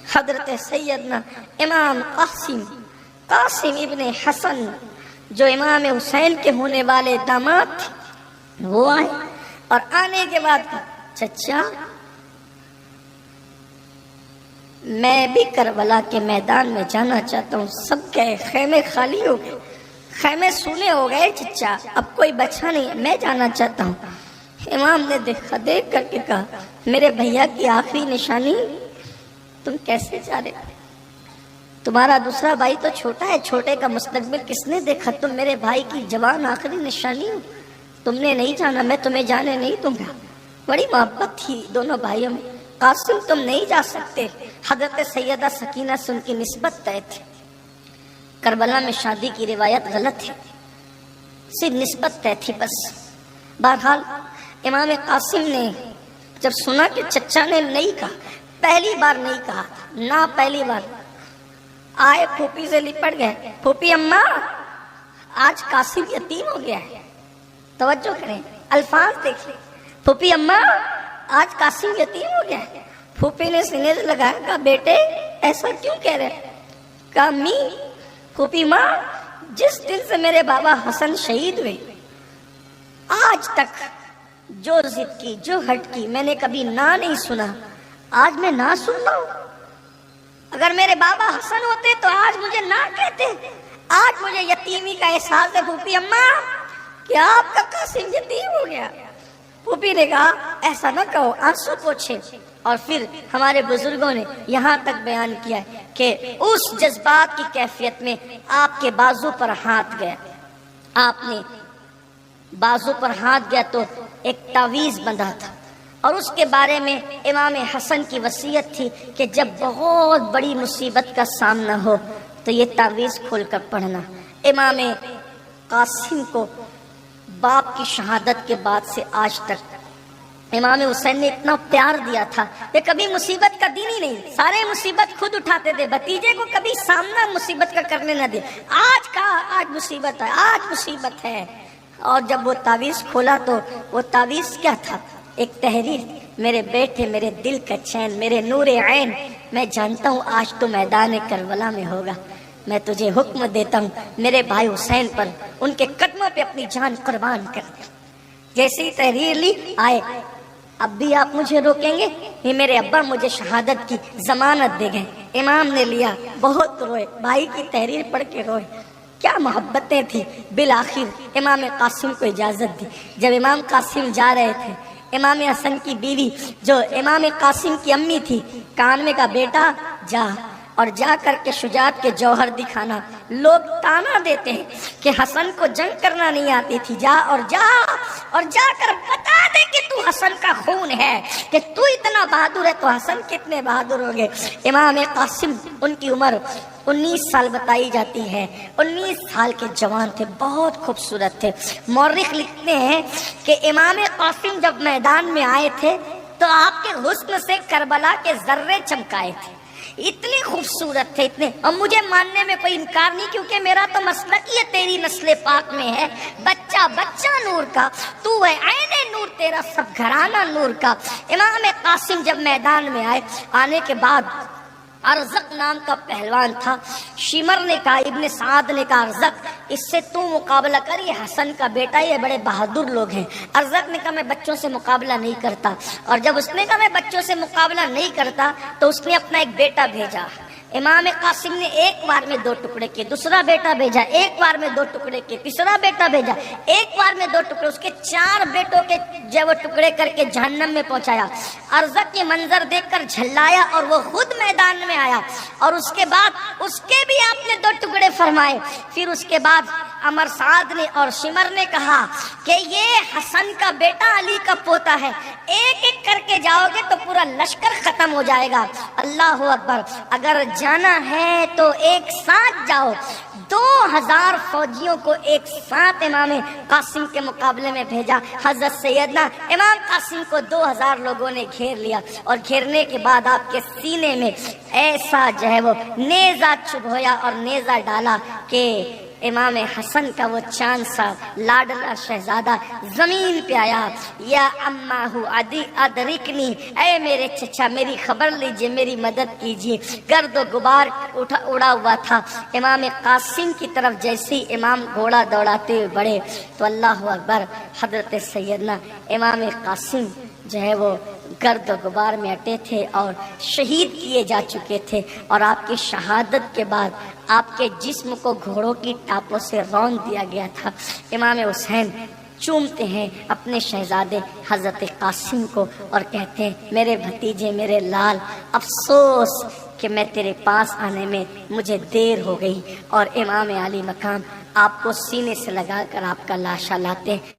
حضرت سیدنا امام قاسم ابن حسن جو امام حسین کے ہونے والے داماد تھے وہ آئے، اور آنے کے بعد کہا چچا میں بھی کربلا کے میدان میں جانا چاہتا ہوں۔ سب گئے، خیمے خالی ہو گئے، خیمے سونے ہو گئے، چچا اب کوئی بچا نہیں، میں جانا چاہتا ہوں۔ امام نے دیکھ کر کے کہا میرے بھیا کی آخری نشانی تم کیسے جا رہے؟ تمہارا دوسرا بھائی تو چھوٹا ہے، چھوٹے کا مستقبل کس نے دیکھا؟ تم میرے بھائی کی جوان آخری نشانی ہو، تم نے نہیں جانا، میں تمہیں جانے نہیں دوں گا۔ بڑی محبت تھی دونوں بھائیوں میں۔ قاسم تم نہیں جا سکتے، حضرت سیدہ سکینہ سے ان کی نسبت طے تھی۔ کربلا میں شادی کی روایت غلط ہے، صرف نسبت طے تھی بس۔ بہرحال امام قاسم نے جب سنا کہ چچا نے نہیں کہا، پہلی بار نہیں کہا نہ، پہلی بار آئے، پھوپھی سے لپٹ گئے، پھوپھی اماں آج قاسم یتیم ہو گیا ہے۔ توجہ کریں، الفاظ دیکھیں، پھوپھی اماں آج قاسم یتیم ہو گیا ہے۔ پھوپھی نے سینے سے لگایا، کہا بیٹے ایسا کیوں کہہ رہے؟ کہا امی، پھوپھی ماں جس دن سے میرے بابا حسن شہید ہوئے آج تک جو ضد کی، جو ہٹ کی، میں نے کبھی نہ نہیں سنا، آج میں نہ سن رہا ہوں۔ اگر میرے بابا حسن ہوتے تو آج مجھے نہ کہتے۔ آج مجھے یتیمی کا احساس ہے پھوپھی اماں کہ آپ کا قاسم یتیم ہو گیا۔ پھوپھی نے کہا ایسا نہ کہو، آنسو پوچھے۔ اور پھر ہمارے بزرگوں نے یہاں تک بیان کیا کہ اس جذبات کی کیفیت میں آپ کے بازو پر ہاتھ گیا، آپ نے بازو پر ہاتھ گیا تو ایک تعویذ بندھا تھا، اور اس کے بارے میں امام حسن کی وصیت تھی کہ جب بہت بڑی مصیبت کا سامنا ہو تو یہ تعویذ کھول کر پڑھنا۔ امام قاسم کو باپ کی شہادت کے بعد سے آج تک امام حسین نے اتنا پیار دیا تھا کہ کبھی مصیبت کا دن ہی نہیں، سارے مصیبت خود اٹھاتے تھے، بھتیجے کو کبھی سامنا مصیبت کا کرنے نہ دے۔ آج مصیبت ہے، آج مصیبت ہے۔ اور جب وہ تعویذ کھولا تو وہ تعویذ کیا تھا؟ ایک تحریر، میرے بیٹے، میرے دل کا چین، میرے نور عین، میں جانتا ہوں آج تو میدان کربلا میں ہوگا، میں تجھے حکم دیتا ہوں میرے بھائی حسین پر، ان کے قدموں پہ اپنی جان قربان کر دے۔ جیسے ہی تحریر لی آئے، اب بھی آپ مجھے روکیں گے؟ یہ میرے ابا مجھے شہادت کی ضمانت دے گئے۔ امام نے لیا، بہت روئے، بھائی کی تحریر پڑھ کے روئے، کیا محبتیں تھی۔ بالآخر امام قاسم کو اجازت دی۔ جب امام قاسم جا رہے تھے، امام حسن کی بیوی جو امام قاسم کی امی تھی، کان میں کہا بیٹا جا، اور جا کر کے شجاعت کے جوہر دکھانا۔ لوگ تانا دیتے ہیں کہ حسن کو جنگ کرنا نہیں آتی تھی، جا اور جا کر بتا دے کہ تو حسن کا خون ہے، کہ تو اتنا بہادر ہے تو حسن کتنے بہادر ہو گئے۔ امام قاسم، ان کی عمر 19 سال بتائی جاتی ہے، 19 سال کے جوان تھے، بہت خوبصورت تھے۔ مورخ لکھتے ہیں کہ امام قاسم جب میدان میں آئے تھے تو آپ کے حسن سے کربلا کے ذرے چمکائے تھے، اتنے خوبصورت تھے، اتنے۔ اور مجھے ماننے میں کوئی انکار نہیں، کیونکہ میرا تو مسلک ہی ہے، تیری نسل پاک میں ہے، بچہ بچہ نور کا، تو ہے عین نور، تیرا سب گھرانہ نور کا۔ امام قاسم جب میدان میں آئے، آنے کے بعد ارزق نام کا پہلوان تھا، شمر نے کہا، ابن سعد نے کہا ارزق اس سے تو مقابلہ کر، یہ حسن کا بیٹا، یہ بڑے بہادر لوگ ہیں۔ ارزق نے کہا میں بچوں سے مقابلہ نہیں کرتا، اور جب اس نے کہا میں بچوں سے مقابلہ نہیں کرتا تو اس نے اپنا ایک بیٹا بھیجا۔ امام قاسم نے ایک بار میں 2 ٹکڑے کیے، دوسرا بیٹا بھیجا، ایک بار میں 2 ٹکڑے کیے، تیسرا بیٹا بھیجا، ایک بار میں 2 ٹکڑے، اس کے 4 بیٹوں کے جو وہ ٹکڑے کر کے جہنم میں پہنچایا۔ ارزق یہ منظر دیکھ کر جھلایا اور وہ خود میدان میں آیا، اور اس کے بعد اس کے بھی آپ نے 2 ٹکڑے فرمائے۔ پھر اس کے بعد عمر سعد نے اور شمر نے کہا کہ یہ حسن کا بیٹا علی کا پوتا ہے، ایک ایک کر کے جاؤ گے تو پورا لشکر ختم ہو جائے گا۔ اللہ اکبر، اگر جانا ہے تو ایک ساتھ جاؤ۔ 2000 فوجیوں کو ایک ساتھ امام قاسم کے مقابلے میں بھیجا۔ حضرت سیدنا امام قاسم کو 2000 لوگوں نے گھیر لیا، اور گھیرنے کے بعد آپ کے سینے میں ایسا جو ہے وہ نیزہ چبھویا اور نیزہ ڈالا کہ امام حسن کا وہ چاند سا لاڈلا شہزادہ زمین پہ آیا. یا اماں ادرکنی، اے میرے چچا میری خبر لیجئے، میری مدد کیجئے. گرد و غبار اڑا ہوا تھا. امام قاسم کی طرف جیسے ہی امام گھوڑا دوڑاتے ہوئے بڑھے تو اللہ اکبر، حضرت سیدنا امام قاسم جو ہے وہ گرد و غبار میں اٹے تھے اور شہید کیے جا چکے تھے، اور آپ کی شہادت کے بعد آپ کے جسم کو گھوڑوں کی ٹاپوں سے رون دیا گیا تھا. امام حسین چومتے ہیں اپنے شہزادے حضرت قاسم کو اور کہتے ہیں میرے بھتیجے، میرے لال، افسوس کہ میں تیرے پاس آنے میں مجھے دیر ہو گئی. اور امام علی مقام آپ کو سینے سے لگا کر آپ کا لاشا لاتے ہیں.